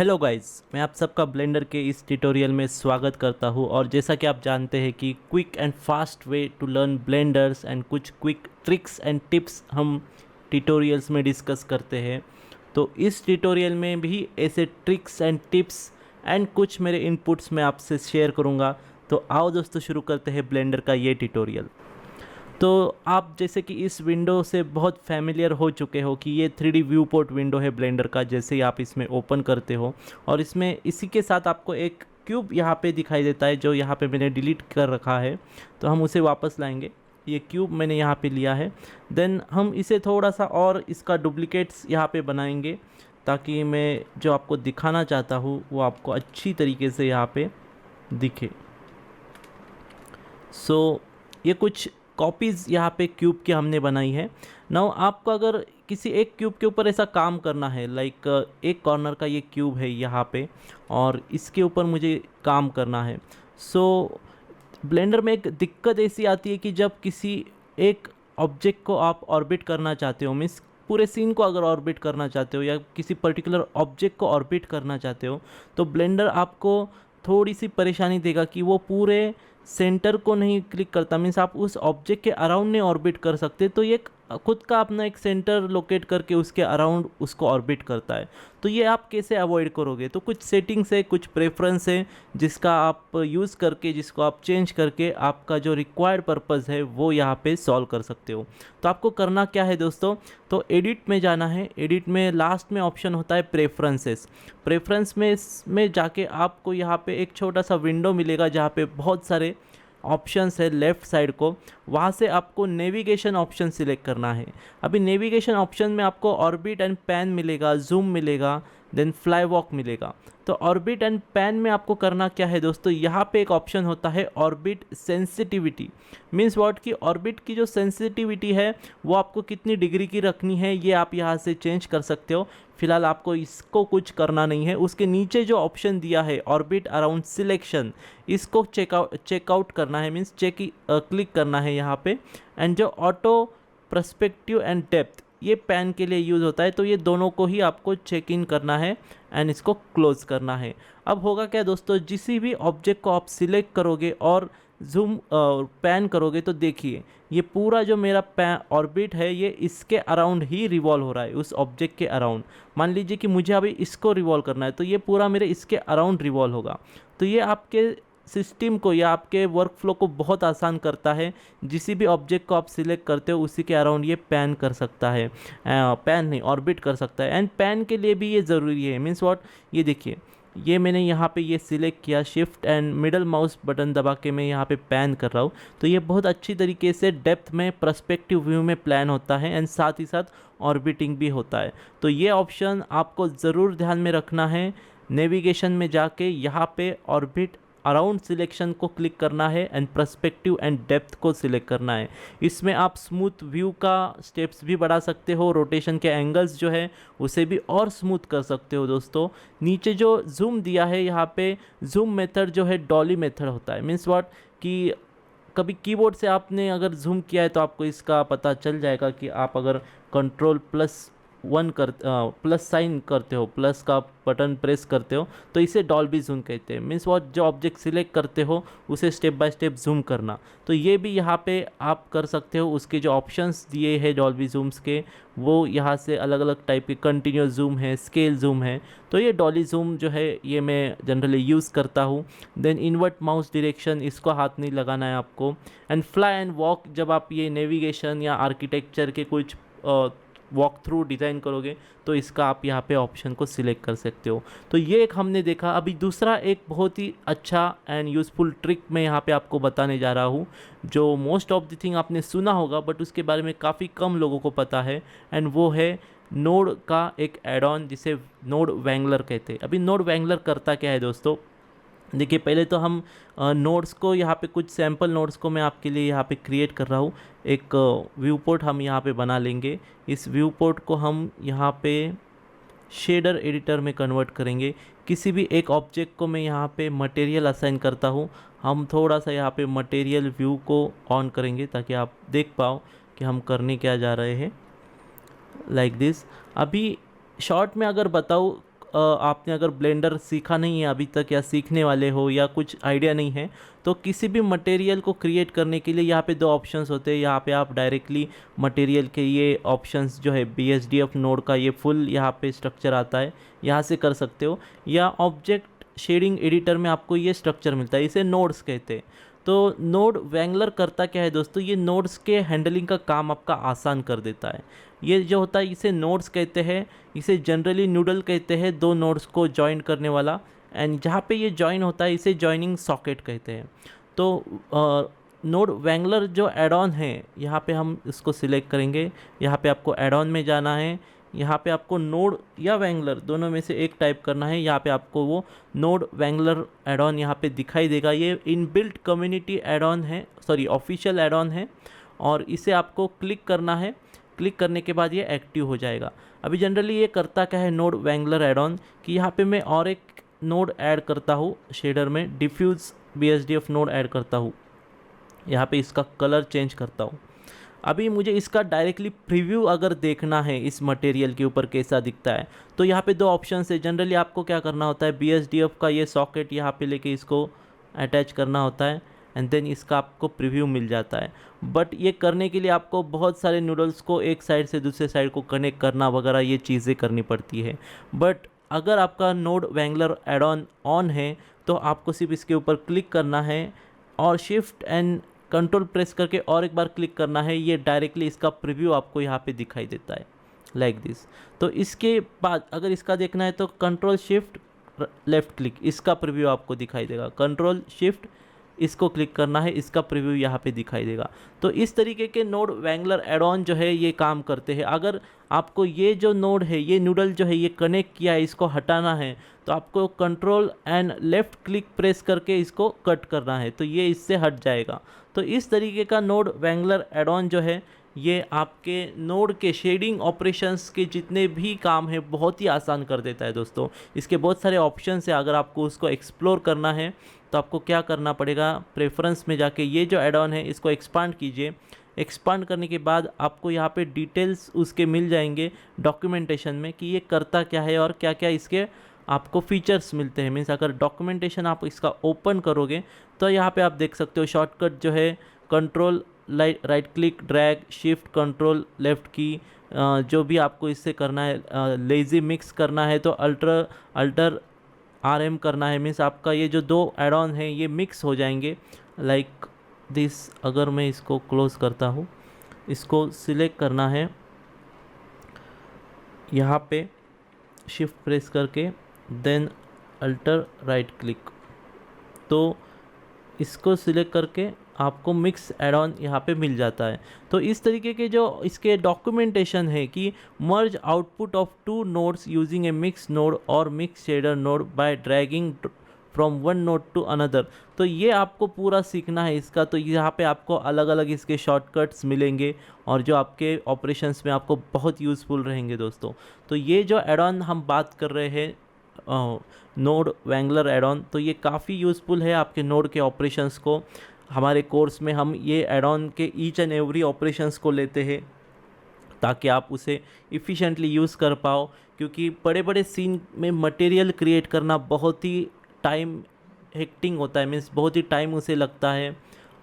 Hello guys, मैं आप सबका ब्लेंडर के इस ट्यूटोरियल में स्वागत करता हूं। और जैसा कि आप जानते हैं कि quick and fast way to learn blenders and कुछ क्विक ट्रिक्स एंड टिप्स हम ट्यूटोरियल्स में डिस्कस करते हैं। तो इस ट्यूटोरियल में भी ऐसे ट्रिक्स एंड टिप्स एंड कुछ मेरे इनपुट्स मैं आपसे शेयर करूंगा। तो आओ दोस्तों, शुरू करते हैं ब्लेंडर का ये ट्यूटोरियल। तो आप जैसे कि इस विंडो से बहुत फैमिलियर हो चुके हो कि ये 3D व्यू पोर्ट विंडो है ब्लेंडर का। जैसे ही आप इसमें ओपन करते हो और इसमें इसी के साथ आपको एक क्यूब यहाँ पे दिखाई देता है, जो यहाँ पे मैंने डिलीट कर रखा है। तो हम उसे वापस लाएंगे। ये क्यूब मैंने यहाँ पे लिया है। देन हम इसे थोड़ा सा और इसका डुप्लिकेट्स यहाँ पे बनाएंगे, ताकि मैं जो आपको दिखाना चाहता हूँ वो आपको अच्छी तरीके से यहाँ पे दिखे। ये कुछ कॉपीज़ यहाँ पे क्यूब की हमने बनाई है। नाउ आपको अगर किसी एक क्यूब के ऊपर ऐसा काम करना है, लाइक एक कॉर्नर का ये क्यूब है यहाँ पे और इसके ऊपर मुझे काम करना है। ब्लेंडर में एक दिक्कत ऐसी आती है कि जब किसी एक ऑब्जेक्ट को आप ऑर्बिट करना चाहते हो, मीन्स पूरे सीन को अगर ऑर्बिट करना चाहते हो या किसी पर्टिकुलर ऑब्जेक्ट को ऑर्बिट करना चाहते हो, तो ब्लेंडर आपको थोड़ी सी परेशानी देगा कि वो पूरे सेंटर को नहीं क्लिक करता। मीन्स आप उस ऑब्जेक्ट के अराउंड नहीं ऑर्बिट कर सकते, तो ये खुद का अपना एक सेंटर लोकेट करके उसके अराउंड उसको ऑर्बिट करता है। तो ये आप कैसे अवॉइड करोगे? तो कुछ सेटिंग्स है, कुछ प्रेफरेंस है, जिसका आप यूज़ करके, जिसको आप चेंज करके आपका जो रिक्वायर्ड पर्पज़ है वो यहाँ पे सॉल्व कर सकते हो। तो आपको करना क्या है दोस्तों? तो एडिट में जाना है। एडिट में लास्ट में ऑप्शन होता है प्रेफरेंसेस। प्रेफरेंस में जाके आपको यहाँ पे एक छोटा सा विंडो मिलेगा जहाँ पे बहुत सारे ऑप्शंस है लेफ़्ट साइड को। वहाँ से आपको नेविगेशन ऑप्शन सिलेक्ट करना है। अभी नेविगेशन ऑप्शन में आपको ऑर्बिट एंड पैन मिलेगा, जूम मिलेगा, देन फ्लाई वॉक मिलेगा। तो ऑर्बिट एंड पैन में आपको करना क्या है दोस्तों? यहाँ पे एक ऑप्शन होता है ऑर्बिट सेंसिटिविटी। मीन्स व्हाट कि ऑर्बिट की जो सेंसिटिविटी है वो आपको कितनी डिग्री की रखनी है, ये आप यहाँ से चेंज कर सकते हो। फिलहाल आपको इसको कुछ करना नहीं है। उसके नीचे जो ऑप्शन दिया है ऑर्बिट अराउंड सिलेक्शन, इसको चेकआउट करना है। मीन्स क्लिक करना है यहाँ पे। एंड जो ऑटो पर्सपेक्टिव एंड डेप्थ, ये पैन के लिए यूज़ होता है। तो ये दोनों को ही आपको चेक इन करना है एंड इसको क्लोज़ करना है। अब होगा क्या दोस्तों, जिस भी ऑब्जेक्ट को आप सिलेक्ट करोगे और जूम पैन करोगे, तो देखिए ये पूरा जो मेरा ऑर्बिट है ये इसके अराउंड ही रिवॉल्व हो रहा है, उस ऑब्जेक्ट के अराउंड। मान लीजिए कि मुझे अभी इसको रिवॉल्व करना है, तो ये पूरा मेरे इसके अराउंड रिवॉल्व होगा। तो ये आपके सिस्टम को या आपके वर्क फ्लो को बहुत आसान करता है। जिस भी ऑब्जेक्ट को आप सिलेक्ट करते हो उसी के अराउंड ये पैन कर सकता है, पैन नहीं ऑर्बिट कर सकता है। एंड पैन के लिए भी ये ज़रूरी है। मीन्स व्हाट, ये देखिए ये मैंने यहाँ पे ये सिलेक्ट किया, shift and middle mouse button दबा के मैं यहाँ पे पैन कर रहा हूँ। तो ये बहुत अच्छी तरीके से डेप्थ में पर्सपेक्टिव व्यू में प्लान होता है एंड साथ ही साथ ऑर्बिटिंग भी होता है। तो ये ऑप्शन आपको ज़रूर ध्यान में रखना है। नेविगेशन में जाके यहाँ पे ऑर्बिट अराउंड सिलेक्शन को क्लिक करना है एंड पर्सपेक्टिव एंड डेप्थ को सिलेक्ट करना है। इसमें आप स्मूथ व्यू का स्टेप्स भी बढ़ा सकते हो, रोटेशन के एंगल्स जो है उसे भी और स्मूथ कर सकते हो दोस्तों। नीचे जो जूम दिया है यहाँ पे, जूम मेथड जो है डॉली मेथड होता है। मीन्स व्हाट कि कभी कीबोर्ड से आपने अगर जूम किया है तो आपको इसका पता चल जाएगा कि आप अगर कंट्रोल+1 प्लस साइन करते हो, प्लस का बटन प्रेस करते हो, तो इसे डॉल्बी जूम कहते हैं। मीन्स व्हाट, जो ऑब्जेक्ट सिलेक्ट करते हो उसे स्टेप बाय स्टेप जूम करना। तो ये भी यहाँ पे आप कर सकते हो। उसके जो ऑप्शंस दिए हैं डॉल्बी जूम्स के, वो यहाँ से अलग अलग टाइप के कंटिन्यूस जूम है, स्केल जूम है। तो ये डॉली जूम जो है ये मैं जनरली यूज़ करता हूँ। देन इन्वर्ट माउस डायरेक्शन, इसको हाथ नहीं लगाना है आपको। एंड फ्लाई एंड वॉक, जब आप ये नेविगेशन या आर्किटेक्चर के कुछ वॉक थ्रू डिज़ाइन करोगे तो इसका आप यहाँ पे ऑप्शन को सिलेक्ट कर सकते हो। तो ये एक हमने देखा। अभी दूसरा एक बहुत ही अच्छा एंड यूज़फुल ट्रिक मैं यहाँ पे आपको बताने जा रहा हूँ, जो मोस्ट ऑफ द थिंग आपने सुना होगा बट उसके बारे में काफ़ी कम लोगों को पता है। एंड वो है नोड का एक एड ऑन, जिसे नोड वैंगलर कहते हैं। अभी नोड वैंगलर करता क्या है दोस्तों? देखिए, पहले तो हम नोड्स को यहाँ पे, कुछ सैम्पल नोड्स को मैं आपके लिए यहाँ पे क्रिएट कर रहा हूँ। एक व्यू पोर्ट हम यहाँ पे बना लेंगे। इस व्यू पोर्ट को हम यहाँ पे शेडर एडिटर में कन्वर्ट करेंगे। किसी भी एक ऑब्जेक्ट को मैं यहाँ पे मटेरियल असाइन करता हूँ। हम थोड़ा सा यहाँ पे मटेरियल व्यू को ऑन करेंगे ताकि आप देख पाओ कि हम करने क्या जा रहे हैं, लाइक दिस। अभी शॉर्ट में अगर बताऊँ, आपने अगर ब्लेंडर सीखा नहीं है अभी तक, या सीखने वाले हो, या कुछ आइडिया नहीं है, तो किसी भी मटेरियल को क्रिएट करने के लिए यहाँ पे दो ऑप्शंस होते हैं। यहाँ पे आप डायरेक्टली मटेरियल के ये ऑप्शंस जो है BSDF नोड का ये फुल यहाँ पे स्ट्रक्चर आता है, यहाँ से कर सकते हो। या ऑब्जेक्ट शेडिंग एडिटर में आपको ये स्ट्रक्चर मिलता है, इसे नोड्स कहते हैं। तो नोड वैंगलर करता क्या है दोस्तों, ये नोड्स के हैंडलिंग का काम आपका आसान कर देता है। ये जो होता है इसे नोड्स कहते हैं, इसे जनरली नूडल कहते हैं, दो नोड्स को जॉइन करने वाला। एंड जहाँ पे ये जॉइन होता है इसे जॉइनिंग सॉकेट कहते हैं। तो नोड वैंगलर जो एड ऑन है, यहाँ पे हम इसको सिलेक्ट करेंगे। यहाँ पे आपको एड ऑन में जाना है, यहाँ पे आपको नोड या वैंगलर दोनों में से एक टाइप करना है। यहाँ पे आपको वो नोड वैंगलर एड ऑन यहाँ पे दिखाई देगा। ये इनबिल्ट कम्युनिटी एड ऑन है, सॉरी ऑफिशियल एड ऑन है, और इसे आपको क्लिक करना है। क्लिक करने के बाद ये एक्टिव हो जाएगा। अभी जनरली ये करता क्या है नोड वैंगलर एड ऑन, कि यहाँ पे मैं और एक नोड ऐड करता हूँ शेडर में, डिफ्यूज BSDF नोड ऐड करता हूँ। यहाँ पे इसका कलर चेंज करता हूँ। अभी मुझे इसका डायरेक्टली प्रीव्यू अगर देखना है इस मटेरियल के ऊपर कैसा दिखता है, तो यहाँ पे दो ऑप्शन है। जनरली आपको क्या करना होता है, BSDF का ये सॉकेट यहाँ पे लेके इसको अटैच करना होता है, एंड देन इसका आपको प्रीव्यू मिल जाता है। बट ये करने के लिए आपको बहुत सारे नूडल्स को एक साइड से दूसरे साइड को कनेक्ट करना वगैरह ये चीज़ें करनी पड़ती है। बट अगर आपका नोड वैंगलर एड ऑन है तो आपको सिर्फ इसके ऊपर क्लिक करना है और शिफ्ट एंड कंट्रोल प्रेस करके और एक बार क्लिक करना है। ये डायरेक्टली इसका प्रीव्यू आपको यहाँ पे दिखाई देता है लाइक दिस। तो इसके बाद अगर इसका देखना है तो कंट्रोल शिफ्ट लेफ़्ट क्लिक, इसका प्रीव्यू आपको दिखाई देगा। कंट्रोल शिफ्ट इसको क्लिक करना है, इसका प्रीव्यू यहाँ पे दिखाई देगा। तो इस तरीके के नोड वैंगलर एड ऑन जो है ये काम करते हैं। अगर आपको ये जो नोड है, ये नूडल जो है ये कनेक्ट किया है, इसको हटाना है, तो आपको control and left click press करके इसको कट करना है, तो ये इससे हट जाएगा। तो इस तरीके का नोड वैंगलर एड ऑन जो है ये आपके नोड के शेडिंग ऑपरेशंस के जितने भी काम है बहुत ही आसान कर देता है दोस्तों। इसके बहुत सारे ऑप्शंस है, अगर आपको उसको एक्सप्लोर करना है तो आपको क्या करना पड़ेगा, प्रेफरेंस में जाके ये जो एड ऑन है इसको एक्सपांड कीजिए। एक्सपांड करने के बाद आपको यहाँ पे डिटेल्स उसके मिल जाएंगे डॉक्यूमेंटेशन में कि ये करता क्या है और क्या क्या इसके आपको फीचर्स मिलते हैं। मीन्स अगर डॉक्यूमेंटेशन आप इसका ओपन करोगे तो यहाँ पे आप देख सकते हो शॉर्टकट जो है control right click drag shift control left की, जो भी आपको इससे करना है। लेज़ी मिक्स करना है तो अल्टर RM करना है। मीन्स आपका ये जो दो एड ऑन है ये मिक्स हो जाएंगे लाइक दिस। अगर मैं इसको क्लोज करता हूँ, इसको सिलेक्ट करना है, यहाँ पे शिफ्ट प्रेस करके देन अल्टर राइट क्लिक, तो इसको सिलेक्ट करके आपको मिक्स एड ऑन यहाँ पे मिल जाता है। तो इस तरीके के जो इसके डॉक्यूमेंटेशन है कि merge output of two nodes using a mix node और mix shader node by dragging from one node to another, तो ये आपको पूरा सीखना है इसका। तो यहाँ पे आपको अलग अलग इसके शॉर्टकट्स मिलेंगे और जो आपके ऑपरेशंस में आपको बहुत यूज़फुल रहेंगे दोस्तों। तो ये जो एड ऑन हम बात कर रहे हैं नोड वैंगलर एड ऑन, तो ये काफ़ी यूज़फुल है आपके नोड के ऑपरेशंस को। हमारे कोर्स में हम ये एड ऑन के ईच एंड एवरी ऑपरेशंस को लेते हैं ताकि आप उसे इफ़िशेंटली यूज़ कर पाओ, क्योंकि बड़े बड़े सीन में मटेरियल क्रिएट करना बहुत ही टाइम हेक्टिंग होता है। मीन्स बहुत ही टाइम उसे लगता है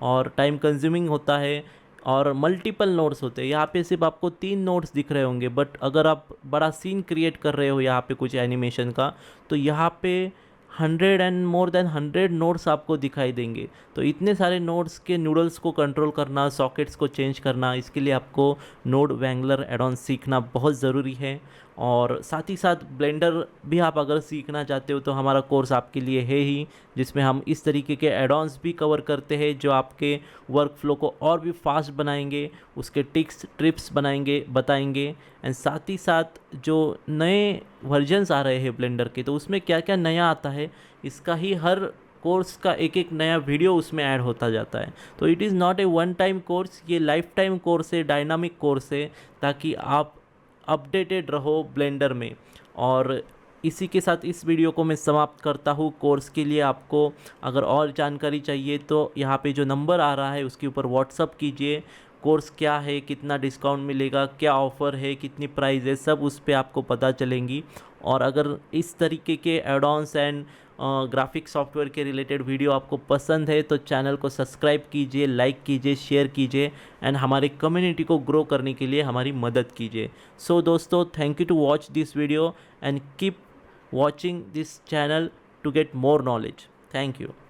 और टाइम कंज्यूमिंग होता है और मल्टीपल नोड्स होते हैं। यहाँ पे सिर्फ आपको 3 नोड्स दिख रहे होंगे, बट अगर आप बड़ा सीन क्रिएट कर रहे हो यहाँ पे कुछ एनिमेशन का, तो यहाँ पे 100 एंड मोर देन 100 नोड्स आपको दिखाई देंगे। तो इतने सारे नोड्स के नूडल्स को कंट्रोल करना, सॉकेट्स को चेंज करना, इसके लिए आपको नोड वैंगलर एड ऑन सीखना बहुत ज़रूरी है। और साथ ही साथ ब्लेंडर भी आप अगर सीखना चाहते हो तो हमारा कोर्स आपके लिए है ही, जिसमें हम इस तरीके के एड ऑन्स भी कवर करते हैं जो आपके वर्क फ्लो को और भी फास्ट बनाएंगे, उसके टिक्स ट्रिप्स बताएंगे। एंड साथ ही साथ जो नए वर्जन्स आ रहे हैं ब्लेंडर के, तो उसमें क्या क्या नया आता है इसका ही हर कोर्स का एक एक नया वीडियो उसमें ऐड होता जाता है। तो it is not a one time course, ये लाइफ टाइम कोर्स है, डायनामिक कोर्स है, ताकि आप अपडेटेड रहो ब्लेंडर में। और इसी के साथ इस वीडियो को मैं समाप्त करता हूँ। कोर्स के लिए आपको अगर और जानकारी चाहिए तो यहाँ पे जो नंबर आ रहा है उसके ऊपर व्हाट्सअप कीजिए, कोर्स क्या है, कितना डिस्काउंट मिलेगा, क्या ऑफ़र है, कितनी प्राइस है, सब उस पे आपको पता चलेंगी। और अगर इस तरीके के एड-ऑन्स एंड ग्राफिक सॉफ्टवेयर के रिलेटेड वीडियो आपको पसंद है तो चैनल को सब्सक्राइब कीजिए, लाइक कीजिए, शेयर कीजिए एंड हमारे कम्युनिटी को ग्रो करने के लिए हमारी मदद कीजिए। सो दोस्तों, thank you to watch this video and keep watching this channel to get more knowledge. Thank you.